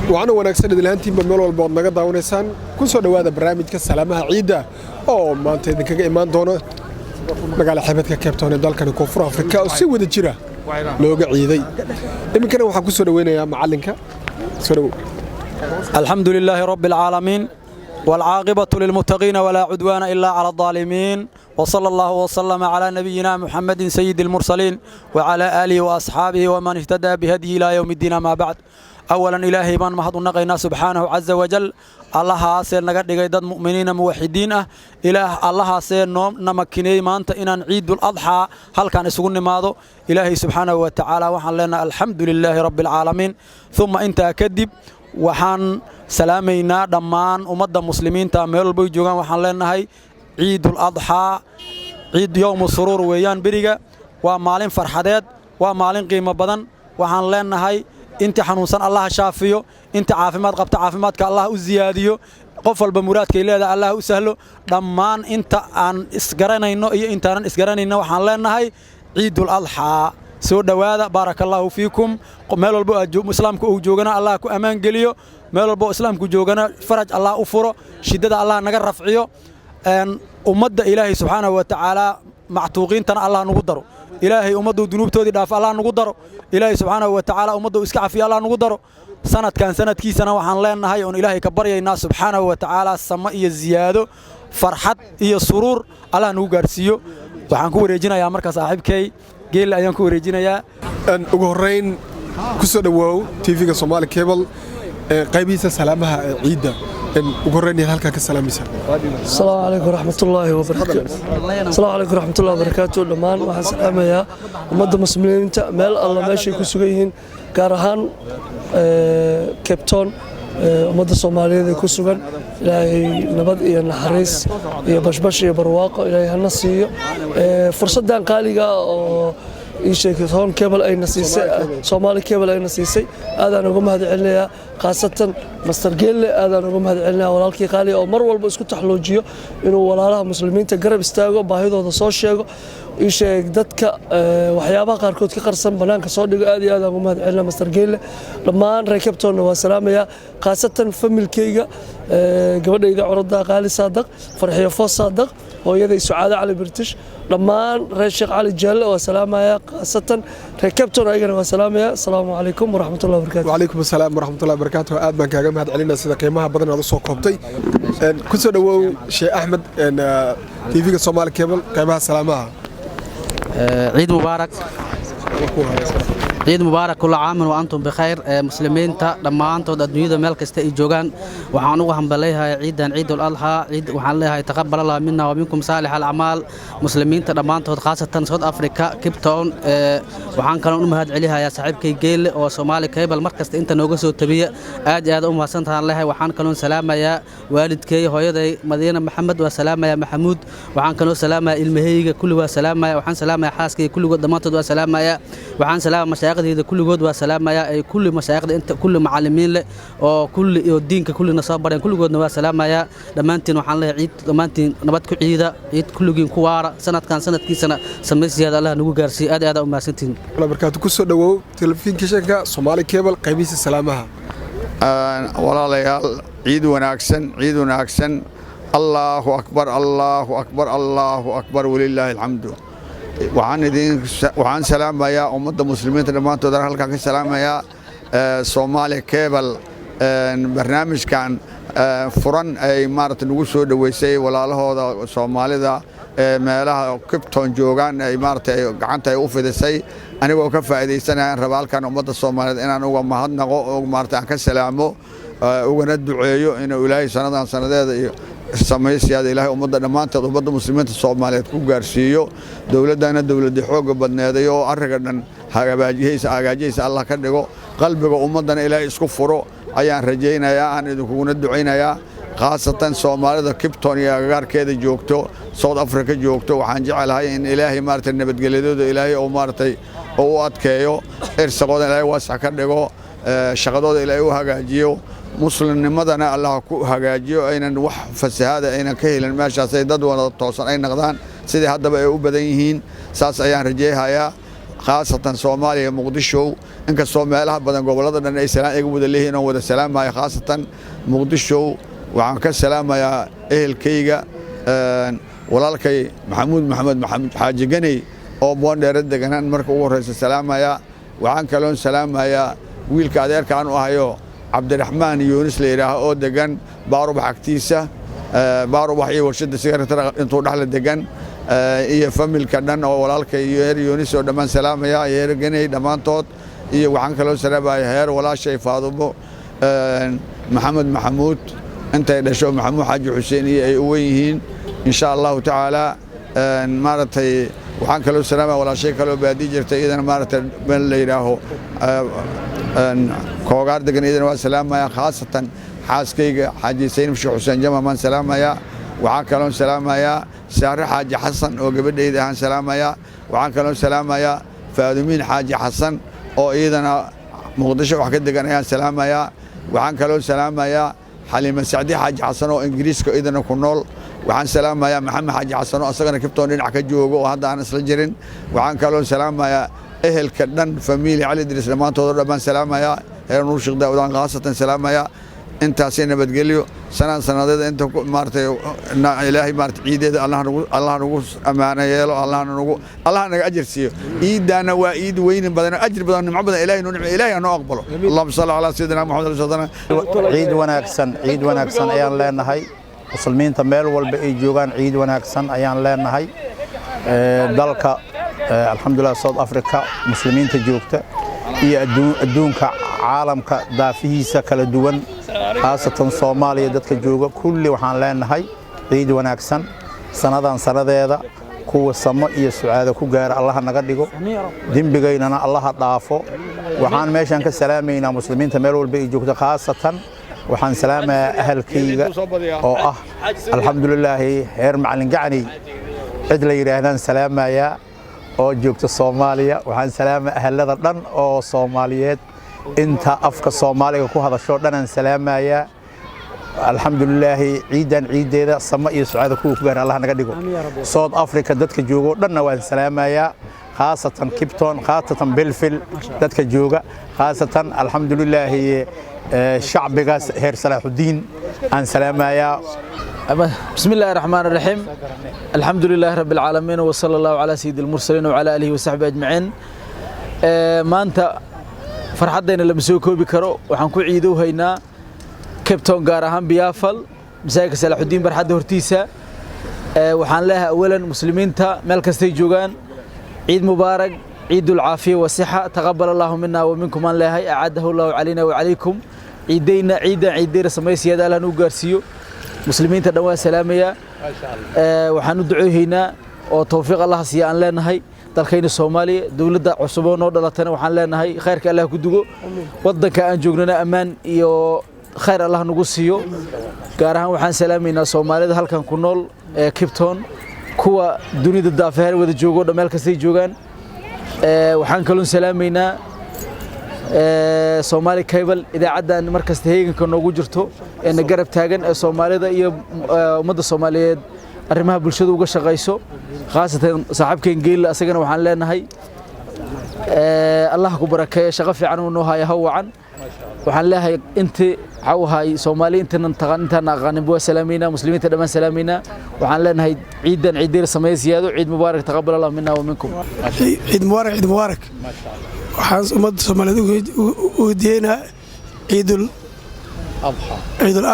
وأنا ونكسر دلهانتي بملو البعض نقد داونسان كل سنة وهذا برنامج كسلامة عيدة أو ما أنت إذا كإيمان دونا مقال حبتك كابتن دال كانوا كفر أفريقيا وسوي ذا جرا لوجا عيدي يمكن أنا حكوا سنة وين يا معلنك سنة الحمد لله رب العالمين والعاقبة للمتقين ولا عدوان إلا على الظالمين وصلى الله وسلم على نبينا محمد سيد المرسلين وعلى آله وأصحابه ومن اهتدى بهديه إلى يوم الدين ما بعد أولا إلهي من محض نقينا سبحانه عز وجل الله سير نقد قيداد مؤمنين موحدين إله الله سير نوم نمكني ما أنت إن عيد الأضحى هل كان يسقون ماذا إلهي سبحانه وتعالى وحن لنا الحمد لله رب العالمين ثم أنت أكذب وحن سلامينا دمان ومدى مسلمين تأمل بيجوان وحن لنا هاي عيد الأضحى عيد يوم السرور ويان بريقة ومالين فرحدات ومالين قيمة بدن وحن لنا هاي انت حنوسان الله شافيو انت عافمات قبت عافماتك الله الزياديو قفل بمرادك إلى الله سهله دمان انت عن اسقرانينو iyo intaan isgaranayna waxaan leenahay ciidul adha soo dhawaada barakallahu fiikum meel walba islaamku uu joogana Allah ku amaan geliyo meel walba islaamku joogana faraj Allah u furo shidada Allah naga rafciyo ummadda Ilaahay subhanahu wa ta'ala mactuuqintan Allah nagu daro إلهي أمده ذنوبتودي داف الله نقدره إلهي سبحانه وتعالى أمده إسكع في الله نقدره سنة كان سنة كي سنة وحن لنا هاي أن إلهي كبر يا الناس سبحانه وتعالى السماء الزيادة فرحة هي سرور الله نوجرسيو وحن كوريجينا يا مركز صاحب كي جيل أيام كوريجينا يا أن أجهرين كسر واو تيفي كصومال كيبل قيبيس سلامها عيدة إن أجهرين هالك كسلام يسار السلام عليكم ورحمة الله وبركاته السلام عليكم ورحمة الله وبركاته لمان وحن سلامة يا ومدة مسلمين تعمل الله ماشي كسوجين كارهان كابتن ومدة الصومالية كسوجن إلهي نبض إيه نحرس إيه بشبش إيه برواقة إلهي هالنصية فرصة دان قالية إيش هون كابل أي نسيسي صومالي كابل أي نسيسي هذا نقوم هذا عليها خاصة مستر جيل هذا نقوم هذا عليها ولكن قالي أو مر والبس كنت تحلوجيه إنه ولا لها مسلمين تجرب استاجوا باهيدو تصاشيجوا إيش دتك وحيابها قاركوت كقرصن بنان كصادق هذا نقوم هذا عليها مستر جيل لما ركبتون وسلامة يا خاصة فم الكيجا قبل إذا عرضها قالي صادق فرحية فوز صادق ويدا سعادة على برتش لما رشق على الجل وسلامة يا خاصة ركبتون أيضا وسلامة يا السلام عليكم ورحمة الله وبركاته. وعليكم السلام ورحمة الله وبركاته. آدم كاجم هاد علينا سيدا قيمها بدن هذا الصوت قبطي. كنت دو شيء أحمد إن تي في الصومال كيبل قيمها سلامها. عيد مبارك. عيد مبارك كل عام وأنتم بخير مسلمين لما أنتم الدنيا ملك استيجوجان وحنوهم بليها عيد الأضحى عيد وحنلها يتقبل الله منا ومنكم صالح الأعمال مسلمين لما أنتم خاصة سود أفريقيا كيب تاون وحن كانوا مهد عليها يا صاحب كي جيل وصومالي كيب المركز أنت نوجس التبية هذا وسنتها الله وحن كانوا سلامة يا والد كي هويدا مدينة محمد وسلامة يا محمود وحن كانوا سلامة المهيجة كل وسلامة وحن سلامة يا حاسكي كل قدمات وسلامة يا وحن سلامة مشايخ كل جود وسلام يا كل مشايخ أنت كل معلمين له وكل الدين كل نصابر كل جود وسلام يا لما أنت نحن له عيد لما أنت نبتك عيد كل جين كوارا سنة كان سنة كي سنة سميس هذا الله نقول جرسي هذا أما سنتين. الله بركاته كسر دو تلفين كشكا صومالي كيبل قيبيس سلامها. والله ليال عيد وناكسن الله أكبر الله أكبر الله أكبر ولله الحمد. وعن سلام يا أمة المسلمين لما تدرك هلك سلام يا صومالي كيبل برنامج كان فرن أي مرة نقصه دويسي ولا له صومالي ذا مالها كبتون جوجان أي مرة عنت يوفي دسي أنا وكفى هذه السنة ربال كان أمة الصومالي أنا نقول ما هاد نقول مرة عن سلامه وندعيه إنه إلهي سنة ذا سميس هذا إلهي أمضى لما أنت ضبط المسلمين الصومالية تكون قارسيو دولتنا دولة حقوق بدنا ذيو أرجعنا هجاجيس الله كده قلبك أمضنا إلهي إسكفرو أيان رجينا يا أن يكون الدعينا يا خاصة صومالية كيبتون يا غار كده جوكتو صوت أفريقيا جوكتو وحنجعل هاي إن إلهي مارت النبت جلدو إلهي أو مارتي أو أتكيو إرسقون إلهي واسع كده شغدود إلهي وهجاجيو مسلمnimadana Allah ku hagaajiyo aynan wax fasahaada aynan ka helin meeshaas ay dad wada toosan ay noqdaan sidii haddaba ay u badan yihiin saas ayaan rajaynayaa khaasatan Soomaaliya Muqdisho inkastoo meelaha badan gobolada dhan ay salaan iga wada leeyihiin oo wada salaamaya khaasatan Muqdisho waxaan ka salaamayaa ehelkayga walaalkay Maxamuud Xaaji Ganay oo Boondheer deganaan marka ugu horeysa salaamaya waxaan kaloon salaamayaa wiilka adeerkaan u ahayo Cabdiraxmaan Yuunus leeyahay oo degan Baarubax agtiisa Baarubax iyo warshada sigaarada intuu dhaxla degan iyo familka dhan oo walaalkay Heer Yuunus oo dhamaan salaamaya Heer Ganay dhamaantood iyo waxaan kaloon salaamayaa Heer walaashay Faadumo Maxamuud intay dhasho Maxamuud Xaaji Xuseen ay u weyn yihiin insha Allah taala maartay waxaan kaloo salaama walaashay kaloo baadi jirtay idana maartay bal leeyahay koogaar degan idana waa salaamaya khaasatan xaaskayga Xaaji Saynab Sheekh Xuseen Jamaman salaamaya waxaan kaloo salaamaya Saare Xaaji Xasan oo gabadhayda aan salaamaya waxaan kaloo salaamaya Faadumiin Xaaji Xasan oo idana Muqdisho wax ka degan ayaan salaamaya waxaan kaloo salaamaya Xaliima Sacdi Xaaji Xasan oo Ingiriiska idana ku nool waxaan salaamayaa Maxamed Xaaji Xasan oo asagana Kibtoon dhinac ka joogo oo hadda aan isla jirin waxaan kaloo salaamayaa ehelka dhan family Cali Idris dhamaantood dhamaan salaamayaa Heer Nuur Sheekh Daawudaan khaasatan salaamayaa intaasina nabadgelyo sanadeeda inta maartay Ilaahay maartay ciideeda Allah nagu amaana yeelo Allah naga ajir siiyo ciidana waa ciid weyn badan ajir badan nimco badan Ilaahay noo aqbalo Allahumma salli ala sayyidina Muhammad ciid wanaagsan ayaan leenahay muslimiinta meel walba ay joogaan ciid wanaagsan ayaan leenahay dalka alxamdulillah South Africa muslimiinta joogta iyo adduunka caalamka daafihiisa kala duwan khaasatan Soomaaliya dadka jooga kulli waxaan leenahay ciid wanaagsan sanadeeda kuwa samo iyo sucaada ku gaar Allah naga dhigo dambigeynana Allah dhaafo waxaan meeshan ka salaameynaa muslimiinta meel walba ay joogta khaasatan waxaan salaamayaa ahalkayga oo ah alxamdulillah heer macallin gacani cid la yiraahdaan salaamaya oo joogta Soomaaliya waxaan salaamayaa ahalada dhan oo Soomaaliyeed inta afka Soomaaliga ku hadasho dhan salaamaya alxamdulillah ciideeda sama iyo sucaada ku gaar Allah naga dhigo South Africa dadka joogo dhanna waan salaamayaa khaasatan Kibtoon khaasatan Belfil dadka jooga khaasatan alxamdulillah شعبك هير صلاح الدين عن سلامة يا بسم الله الرحمن الرحيم الحمد لله رب العالمين وصلى الله على سيد المرسلين وعلى آله وصحبه أجمعين ما أنت فرحتنا لما سويكو بكرو وحنكو عيدو هينا كيبتون قارهان بيافل مساك صلاح الدين برحد هرتيسا وحن لها أولا مسلمين تا ملك استيجوغان عيد مبارك عيد العافية والصحة تقبل الله منا ومنكم من لها أعاده الله علينا وعليكم عيدينا عيدين سمي سيادة لنا وقارسيو مسلمين تدوا سلامية وحندعو هنا وتوفيق الله سيان لنا هاي dalkayna Soomaaliya dawladda cusub oo noo dhalatana waxaan leenahay khayrka Allah ku dugo wadanka aan joognana amaan iyo khayr Allah nagu siiyo gaar ahaan waxaan salaameynaa Soomaalida halkan ku nool ee Kibtoon kuwa dunida daafeer wada joogo dhameel kastay joogaan waxaan kaloo salaameynaa Somali Cable idaacadan markasta heeganka noogu jirto ee garab taagan ee Soomaalida iyo ummadda Soomaaliyeed arrimaha bulshada uga shaqeyso khaasatan saaxiibkeen geel asagana waxaan leenahay Allah ku barakeeyo shaqo fiican oo noo haya wacan waxaan leeyahay intii xawhay Soomaali intaan aqaanin buu salaamina muslimiinta dhamaan salaamina waxaan leenahay ciidan sameey siyaado ciid mubaarak taqabbal Allah minna wa minkum ciid mubaarak waxaan ummadda Soomaaliyeed u diina ciidul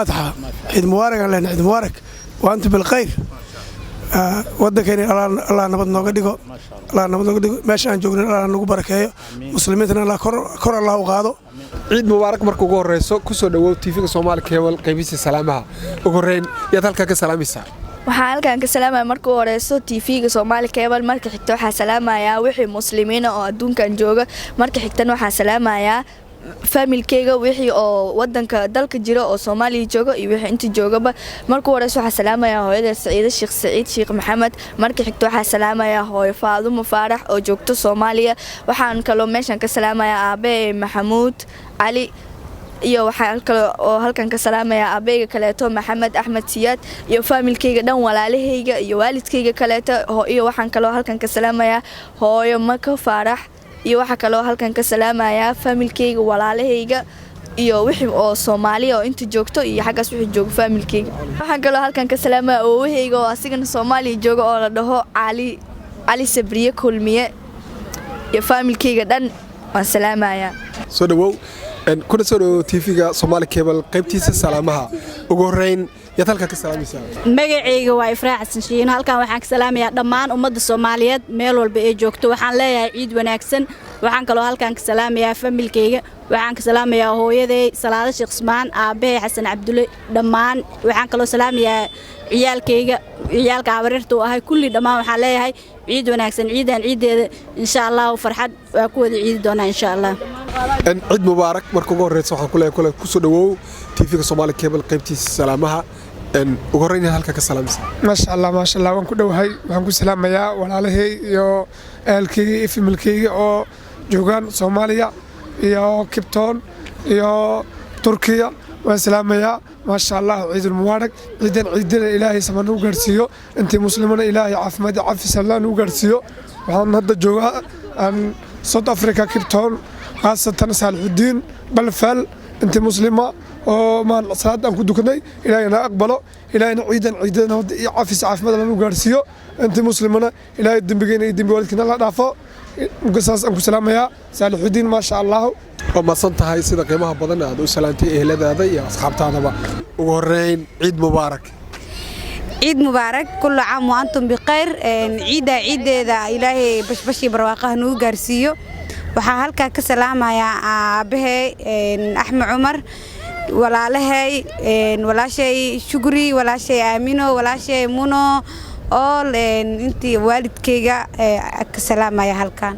adha ciid mubaarak lana ciid mubaarak wa anta bil khayr waddankeena Allah nabad nooga dhigo meesha aan joogno Allah nagu barakeeyo muslimiintana Allah kor Allah u qaado ciid mubaarak marka ugu horeyso ku soo dhawow TV-ga Soomaali Cable qaybisa salaamaha ugu horeyn yaad halka ka salaamaysaa waxaan halkan ka salaamay marka ugu horeyso TV-ga Soomaali Cable marka xigta waxaan salaamayaa wixii muslimiin oo adduunkan jooga marka xigtana waxaan salaamayaa familkeyga wixii oo wadanka dalka jira oo Soomaaliya jooga iyo wixii inta joogaba marka horeyso waxaan salaamayaa hooyada Saciid Sheekh Maxamed marka xigta waxaan salaamayaa hooyo Faadumo Faarax oo joogto Soomaaliya waxaan kaloo meeshan ka salaamayaa aabe Maxamuud Ali iyo waxaan kaloo halkan ka salaamayaa aabeyga kaleeto Maxamed Axmed Siyaad iyo familkeyga dhan walaalaheyga iyo waalidkeyga kaleeto iyo waxaan kaloo halkan ka salaamayaa hooyo Maka Faarax iyo waxa kale oo halkan ka salaamayaa familkeyga walaalahayga iyo wixii oo Soomaaliya oo inta joogto iyo xaggaas wixii jooga familkeyga waxaan kale oo halkan ka salaamayaa oowahayga oo asigana Soomaaliya jooga oo la dhaho Ali Sabriye Kulmiye iyo familkeyga dhan waan salaamayaa soo dhawow kuna soo dhawow TV-ga Somali Cable qaybtiisa salaamaha ugu horeyn yaad halka ka salaamaysaa magacayga waa Ifraax Xasan Shiin halkan waxaan ka salaamayaa dhammaan ummadda Soomaaliyeed meel walba ay joogto waxaan leeyahay ciid wanaagsan waxaan kaloo halkan ka salaamayaa familkeyga waxaan ka salaamayaa hooyaday Salaada Sheekh Usmaan aabahay Xasan Cabdulle dhammaan waxaan kaloo salaamayaa ciyaalka abarirta oo ahay kulli dhammaan waxaan leeyahay ciid wanaagsan ciidan ciideeda insha Allah farxad waa ku wada ciidi doonaa insha Allah ciid mubaarak marka ugu horeysa waxaan ku leeyahay ku soo dhawow TV-ga Somali Cable qaybtiisa salaamaha ugu horeyn halka ka salaamaysa ما شاء الله waan ku dhawahay waxaan ku salaamayaa walaalahay iyo ehelkayga iyo familkayga oo joogan Soomaaliya iyo Cape Town iyo Turkiya waan salaamayaa ما شاء الله عيد المبارك عيدنا إلهي سمعنا وقرسيو أنت مسلمنا إلهي عافمد عافي سلان وقرسيو وحن هذا جوا عن صوت أفريقيا كيب تاون خاصة صالح الدين بلفل أنت مسلمة وما الصلاة أنكو دكني إلهي أنا أقبله إلهي عيدنا عافي عافمد لان وقرسيو أنت مسلمنا إلهي الدين بقينا الدين بولدكنا لا دافع قصص أنكو سلام يا صالح الدين ما شاء الله وما صنتها sida qiimaha badan aad u salaantay eheladaada iyo asxaabtaadaba ugu horeyn ciid mubaarak ciid mubaarak kullu caam wa antum biqayr ciideeda ilaahay bashbashi barwaaqaha noo gaarsiiyo waxa halka ka salaamayaa aabahay Axmed Umar walaalahay walaashay Shukri walaashay Aamino walaashay Muno all intii waalidkayga ka salaamaya halkan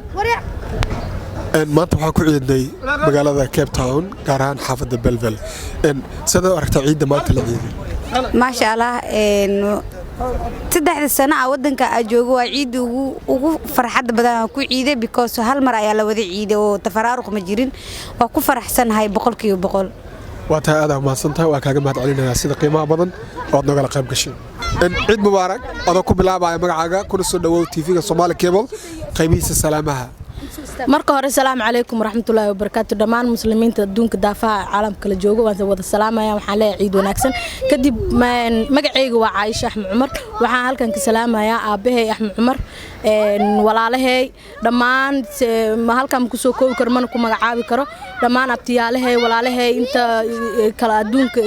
maanta waxaan ku ciidnay magaalada Cape Town gaar ahaan xaafadda Belvel sidoo aragtay ciidda maanta la ciiday ما شاء الله saddexda sano wadanka aan joogo waa ciid ugu farxad badan ku ciiday because hal mar ayaa la wada ciiday oo tafaraaruq ma jirin waa ku faraxsanahay 100% waa taa aad mahadsantahay waa kaaga mahad celinayaa sida qiimaha badan oo nagala qayb gashay ciid mubaarak adoo ku bilaabaya magacaaga kuna soo dhawow TV-ga Somali Cable qaybihiisa salaamaha marka hore salaamu calaykum waraxmatullaahi wabarakaatu dhammaan muslimiinta adduunka daafaha caalamka kala jooga waan wada salaamayaa waxaan leeyahay ciid wanaagsan kadib magacayga waa Caaisha Axmed Umar waxaan halkan ka salaamayaa aabahay Axmed Umar walaalahay dhammaan halkan ku soo koobi karo mana ku magacaabi karo dhammaan abtiyaalahay walaalahay inta kala adduunka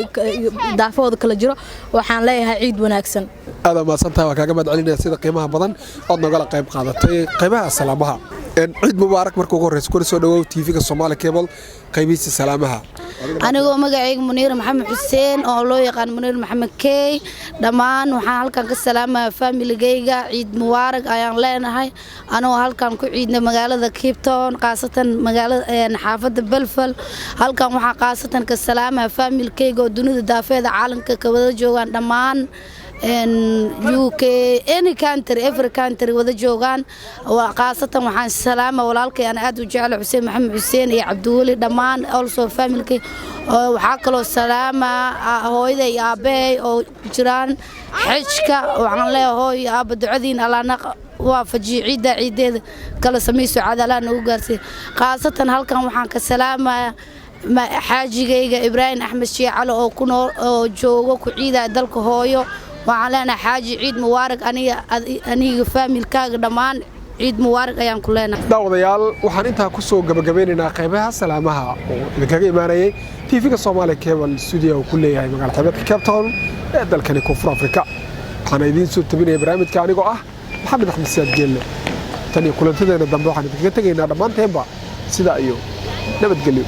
daafooda kala jiro waxaan leeyahay ciid wanaagsan aad ma santahay waa kaaga mahad celinayaa sida qiimaha badan oo nagala qayb qaadatay qaybaha salaamaha ciid mubaarak markuu ugu horeyso kuna soo dhawow TV-ga Somali Cable qaybihiisa salaamaha anigoo magacayga Muniir Maxamed Xuseen oo loo yaqaan Muniir Maxamed Key dhammaan waxaan halkan ka salaamayaa familygayga ciid mubaarak ayaan leenahay anoo halkan ku ciidna magaalada Cape Town qaasatan magaalada xaafadda Belfal halkan waxaan qaasatan ka salaamayaa familkayga oo dunida daafeeda caalamka ka wada joogan dhammaan UK any country every country wada joogan qaasatan waxaan salaama walaalkay aan aad u jecel Xuseen Maxamed Xuseen iyo Cabduwali dhamaan also family waxa kale salaama hooyaday iyo aabahay oo jiraan xijka waxaan leeyahay aaba ducadiin Allaahna waafajiyo ciideeda kala sameeyso cadaalad ugu gaarsiin qaasatan halkan waxaan ka salaamayaa xaajigayga Ibrahim Axmed Shiicalo oo ku nool oo joogo ku ciida dalka hooyo waxaan leenahay xaaji ciid mubaarak aniga familkaaga dhammaan ciid mubaarak ayaan ku leenahay daawadayaal waxaan intaa ku soo gabagabaynaynaa qaybaha salaamaha oo idinkaga imaanayay TV-ga Somali Cable studio ku leeyahay magaalada xeebta Cape Town ee dalkani Koonfur Afrika waxaan idin soo tabinay barnaamijka anigoo ah Maxamed Axmed Siyaad Geelle tan iyo kulantadeena dambe waxaan idinkaga tagaynaa dhammaanteedba sida iyo nabadgelyo